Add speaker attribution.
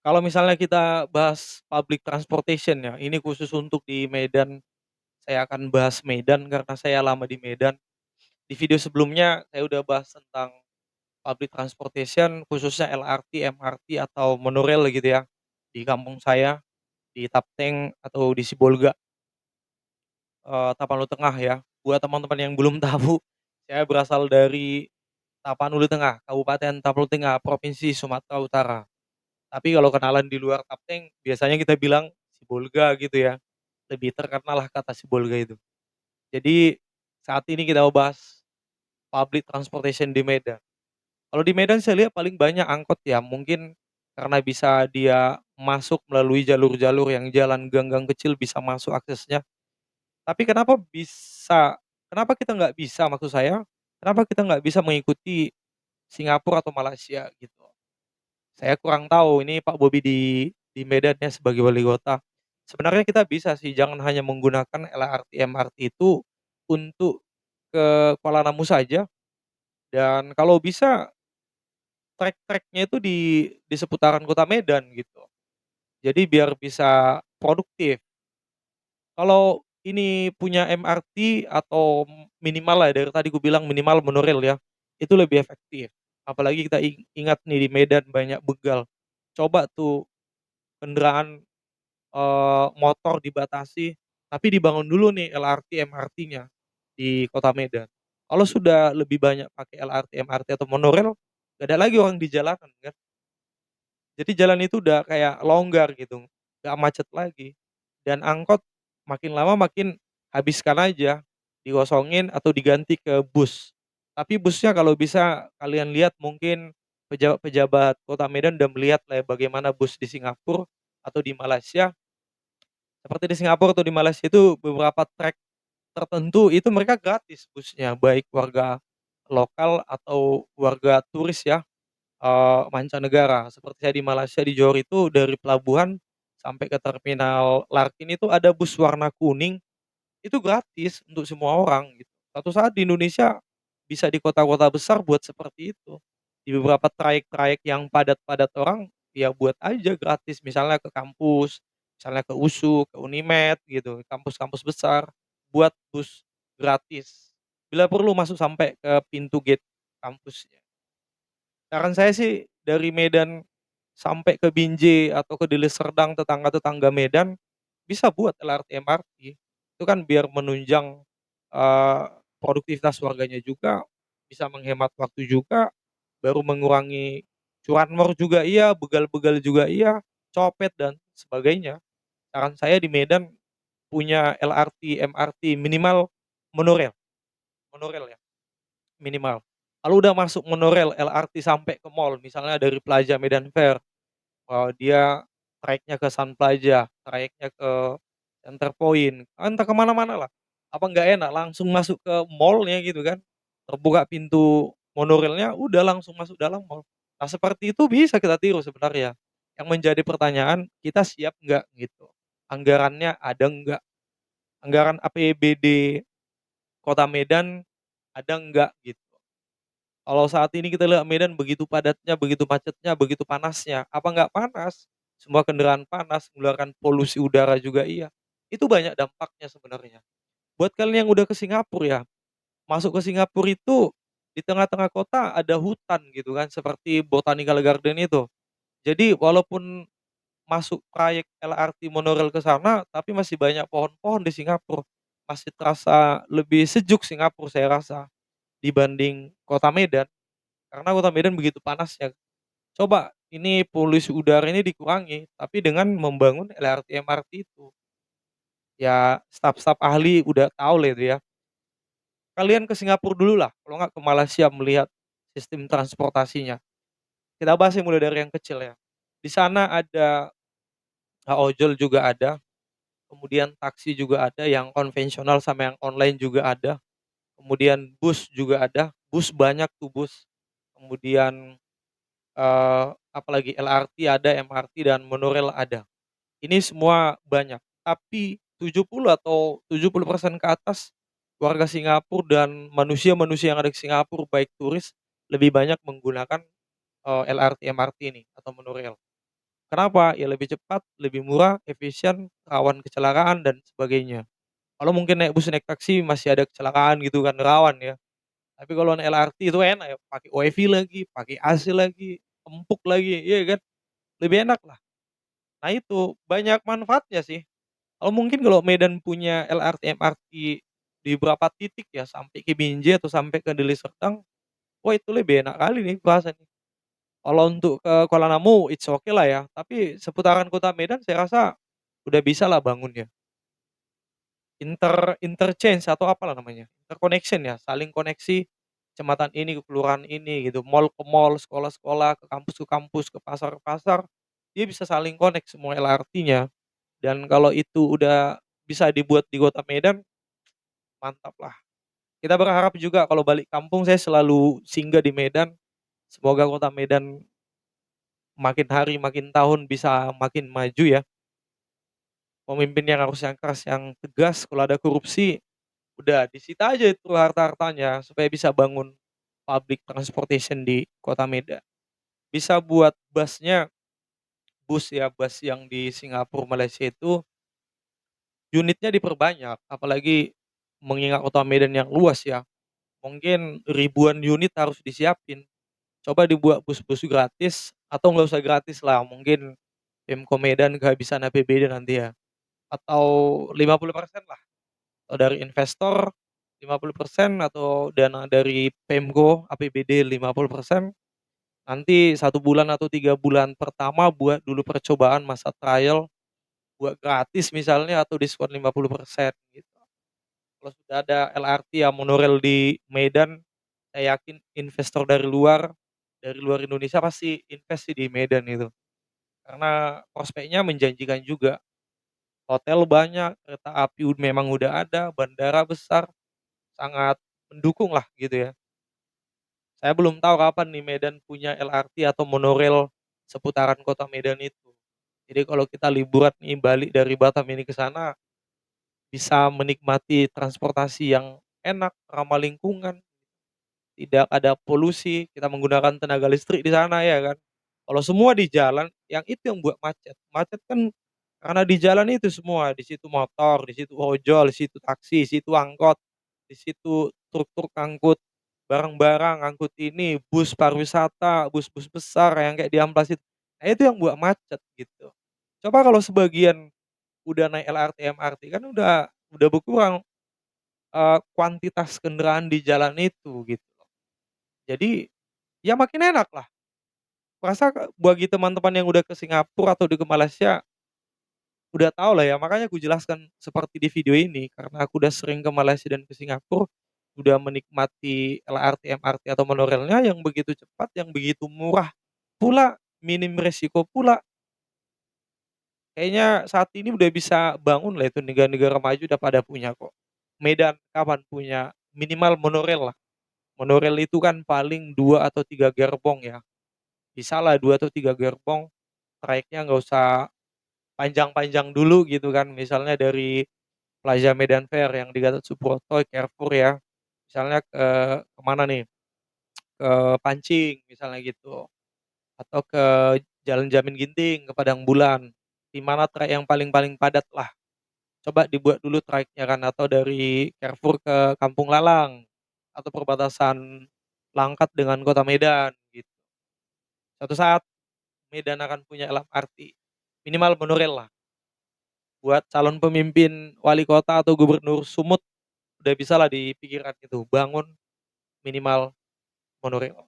Speaker 1: Kalau misalnya kita bahas public transportation ya, ini khusus untuk di Medan, saya akan bahas Medan karena saya lama di Medan. Di video sebelumnya saya udah bahas tentang public transportation khususnya LRT, MRT atau monorail gitu ya, di kampung saya, di Tapteng atau di Sibolga, Tapanuli Tengah ya. Buat teman-teman yang belum tahu, saya berasal dari Tapanuli Tengah, Kabupaten Tapanuli Tengah, Provinsi Sumatera Utara. Tapi kalau kenalan di luar Tapteng, biasanya kita bilang Sibolga gitu ya, lebih terkenal lah kata Sibolga itu. Jadi, saat ini kita mau bahas public transportation di Medan. Kalau di Medan saya lihat paling banyak angkot ya, mungkin karena bisa dia masuk melalui jalur-jalur yang jalan gang-gang kecil bisa masuk aksesnya. Tapi kenapa kita nggak bisa maksud saya, kenapa kita nggak bisa mengikuti Singapura atau Malaysia gitu. Saya kurang tahu ini Pak Bobi di Medan ya sebagai wali kota. Sebenarnya kita bisa sih jangan hanya menggunakan LRT, MRT itu untuk ke Kuala Namu saja dan kalau bisa trek-treknya itu di seputaran kota Medan gitu. Jadi biar bisa produktif. Kalau ini punya MRT atau minimal lah dari tadi bilang minimal monorail ya, itu lebih efektif. Apalagi kita ingat nih di Medan banyak begal. Coba tuh kendaraan, motor dibatasi, tapi dibangun dulu nih LRT, MRT-nya di kota Medan. Kalau sudah lebih banyak pakai LRT, MRT atau monorail, gak ada lagi orang di jalanan kan. Jadi jalan itu udah kayak longgar gitu, nggak macet lagi. Dan angkot makin lama makin habiskan aja, dikosongin atau diganti ke bus. Tapi busnya kalau bisa kalian lihat mungkin pejabat-pejabat Kota Medan udah melihat lah ya bagaimana bus di Singapura atau di Malaysia. Seperti di Singapura atau di Malaysia itu beberapa trek tertentu itu mereka gratis busnya, baik warga lokal atau warga turis ya. Mancanegara. Seperti saya di Malaysia di Johor itu dari pelabuhan sampai ke terminal Larkin itu ada bus warna kuning, itu gratis untuk semua orang gitu. Suatu saat di Indonesia bisa di kota-kota besar buat seperti itu. Di beberapa trayek-trayek yang padat-padat orang, ya buat aja gratis misalnya ke kampus, misalnya ke USU, ke Unimed gitu, kampus-kampus besar, buat bus gratis. Bila perlu masuk sampai ke pintu gate kampusnya. Saran saya sih dari Medan sampai ke Binjai atau ke Deli Serdang tetangga-tetangga Medan, bisa buat LRT, MRT. Itu kan biar menunjang, eee, produktivitas warganya juga, bisa menghemat waktu juga, baru mengurangi curanmor juga iya, begal-begal juga iya, copet dan sebagainya. Saran saya di Medan punya LRT, MRT, minimal monorail monorail ya, minimal. Kalau udah masuk monorail, LRT sampai ke mall, misalnya dari Plaza Medan Fair, dia trayeknya ke Sun Plaza, trayeknya ke Center Point, entah ke mana-mana lah. Apa nggak enak langsung masuk ke mall-nya gitu kan, terbuka pintu monorailnya, udah langsung masuk dalam mall. Nah seperti itu bisa kita tiru sebenarnya. Yang menjadi pertanyaan, kita siap nggak gitu, anggarannya ada nggak, anggaran APBD Kota Medan ada nggak gitu. Kalau saat ini kita lihat Medan begitu padatnya, begitu macetnya, begitu panasnya, apa nggak panas? Semua kendaraan panas, mengeluarkan polusi udara juga iya. Itu banyak dampaknya sebenarnya. Buat kalian yang udah ke Singapura ya, masuk ke Singapura itu di tengah-tengah kota ada hutan gitu kan, seperti Botanical Garden itu. Jadi walaupun masuk trayek LRT monorail ke sana, tapi masih banyak pohon-pohon di Singapura. Masih terasa lebih sejuk Singapura saya rasa dibanding kota Medan. Karena kota Medan begitu panasnya. Coba ini polusi udara ini dikurangi, tapi dengan membangun LRT, MRT itu. Ya staf-staf ahli udah tahu lah itu ya. Kalian ke Singapura dulu lah, kalau nggak ke Malaysia melihat sistem transportasinya. Kita bahas yang mulai dari yang kecil ya. Di sana ada ojol juga ada, kemudian taksi juga ada, yang konvensional sama yang online juga ada. Kemudian bus juga ada, bus banyak tuh bus. Kemudian apalagi LRT ada, MRT dan monorail ada. Ini semua banyak, tapi 70 atau 70% ke atas warga Singapura dan manusia-manusia yang ada di Singapura baik turis, lebih banyak menggunakan, LRT, MRT ini atau monorail. Kenapa? Ya lebih cepat, lebih murah, efisien, rawan kecelakaan dan sebagainya. Kalau mungkin naik bus, naik taksi masih ada kecelakaan gitu kan, rawan ya. Tapi kalau naik LRT itu enak ya, pakai WiFi lagi, pakai AC lagi, empuk lagi, iya kan, lebih enak lah. Nah itu, banyak manfaatnya sih. Kalau mungkin kalau Medan punya LRT, MRT di beberapa titik ya, sampai ke Binjai atau sampai ke Deli Serdang, wah itu lebih enak kali nih rasanya. Kalau untuk ke Kuala Namu, it's okay lah ya, tapi seputaran kota Medan saya rasa udah bisa lah bangun ya. Interchange atau apalah namanya, interconnection ya, saling koneksi kecamatan ini ke kelurahan ini gitu, mall ke mall, sekolah-sekolah, ke kampus, ke pasar, dia bisa saling connect semua LRT-nya. Dan kalau itu udah bisa dibuat di kota Medan, mantap lah. Kita berharap juga kalau balik kampung saya selalu singgah di Medan, semoga kota Medan makin hari makin tahun bisa makin maju ya. Pemimpin yang harus yang keras, yang tegas, kalau ada korupsi udah disita aja itu harta-hartanya supaya bisa bangun public transportation di kota Medan. Bisa buat busnya, bus ya, bus yang di Singapura, Malaysia itu unitnya diperbanyak, apalagi mengingat kota Medan yang luas ya, mungkin ribuan unit harus disiapin. Coba dibuat bus-bus gratis atau nggak usah gratis lah, mungkin Pemko Medan kehabisan APBD nanti ya, atau 50% lah, atau dari investor 50% atau dana dari Pemko APBD 50%, nanti 1 bulan atau 3 bulan pertama buat dulu percobaan masa trial, buat gratis misalnya atau diskon 50% gitu. Kalau sudah ada LRT ya monorail di Medan, saya yakin investor dari luar Indonesia pasti invest sih di Medan itu. Karena prospeknya menjanjikan juga. Hotel banyak, kereta api memang udah ada, bandara besar, sangat mendukung lah gitu ya. Saya belum tahu kapan nih Medan punya LRT atau monorail seputaran kota Medan itu. Jadi kalau kita liburan nih balik dari Batam ini ke sana, bisa menikmati transportasi yang enak, ramah lingkungan, tidak ada polusi, kita menggunakan tenaga listrik di sana ya kan. Kalau semua di jalan, yang itu yang buat macet. Macet kan karena di jalan itu semua, di situ motor, di situ ojol, di situ taksi, di situ angkot, di situ truk-truk angkut barang-barang, angkut ini, bus pariwisata, bus-bus besar yang kayak di amplas itu. Nah itu yang buat macet gitu. Coba kalau sebagian udah naik LRT, MRT kan udah berkurang, kuantitas kendaraan di jalan itu gitu. Jadi, ya makin enak lah. Kurasa bagi teman-teman yang udah ke Singapura atau ke Malaysia, udah tahu lah ya, makanya aku jelaskan seperti di video ini, karena aku udah sering ke Malaysia dan ke Singapura, udah menikmati LRT, MRT atau monorailnya yang begitu cepat, yang begitu murah pula, minim resiko pula. Kayaknya saat ini udah bisa bangun lah itu negara-negara maju udah pada punya kok. Medan kapan punya? Minimal monorail lah. Monorail itu kan paling 2 atau 3 gerbong ya. Bisalah 2 atau 3 gerbong, trayeknya nggak usah panjang-panjang dulu gitu kan, misalnya dari Plaza Medan Fair yang di Gatot Subroto, Carrefour ya, misalnya ke mana nih, ke Pancing misalnya gitu, atau ke Jalan Jamin Ginting, ke Padang Bulan, di mana trayek yang paling-paling padat lah. Coba dibuat dulu trayeknya kan, atau dari Carrefour ke Kampung Lalang, atau perbatasan Langkat dengan Kota Medan gitu. Suatu saat Medan akan punya LRT, minimal monorail lah. Buat calon pemimpin wali kota atau gubernur Sumut, udah bisalah dipikirkan itu, bangun minimal monorail.